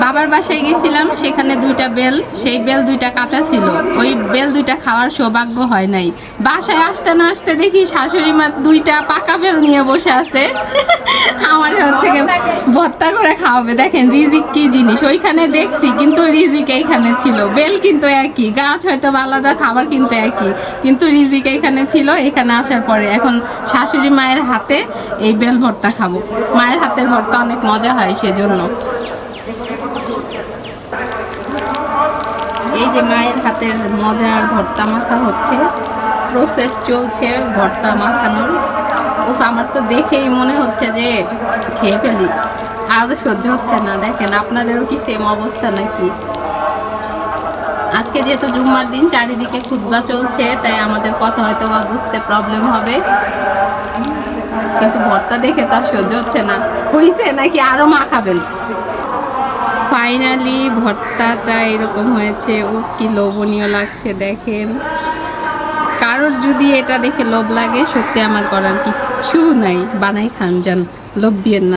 বাবার বাসায় গেছিলাম, সেখানে 2টা বেল, সেই বেল 2টা কাঁচা ছিল, ওই বেল 2টা খাওয়ার সৌভাগ্য হয় নাই। বাসায় আসতে না আসতে দেখি শাশুড়ি মা 2টা পাকা বেল নিয়ে বসে আছে, আমার হচ্ছে ভর্তা করে খাওয়াবে। দেখেন রিজিক কি জিনিস, ওইখানে দেখছি কিন্তু রিজিক এইখানে ছিল। বেল কিন্তু একই, গাছ হয়তো আলাদা, খাবার কিন্তু একই, কিন্তু রিজিক এইখানে ছিল। এখানে আসার পরে এখন শাশুড়ি মায়ের হাতে এই বেল ভর্তা খাবো। মায়ের হাতের ভর্তা অনেক মজা হয়, সেজন্য। এই যে মায়ের হাতের মজার ভর্তা মাখা হচ্ছে, প্রসেস চলছে ভর্তা মাখানোর। ও আমার তো দেখেই মনে হচ্ছে যে খেয়ে ফেলি, আর সহ্য হচ্ছে না। দেখেন আপনাদেরও কি সেম অবস্থা নাকি? আজকে যেহেতু জুম্মার দিন, চারিদিকে খুতবা চলছে, তাই আমাদের কথা হয়তো বা বুঝতে প্রবলেম হবে, কিন্তু ভর্তা দেখে তার সহ্য হচ্ছে না। হইছে নাকি আরো মাখাবেন? ফাইনালি ভর্তাটা এরকম হয়েছে। ও কি লোভনীয় লাগছে দেখেন। কারোর যদি এটা দেখে লোভ লাগে, সত্যি আমার করার কিচ্ছু নাই, বানাই খান যান, লোভ দিয়েন না।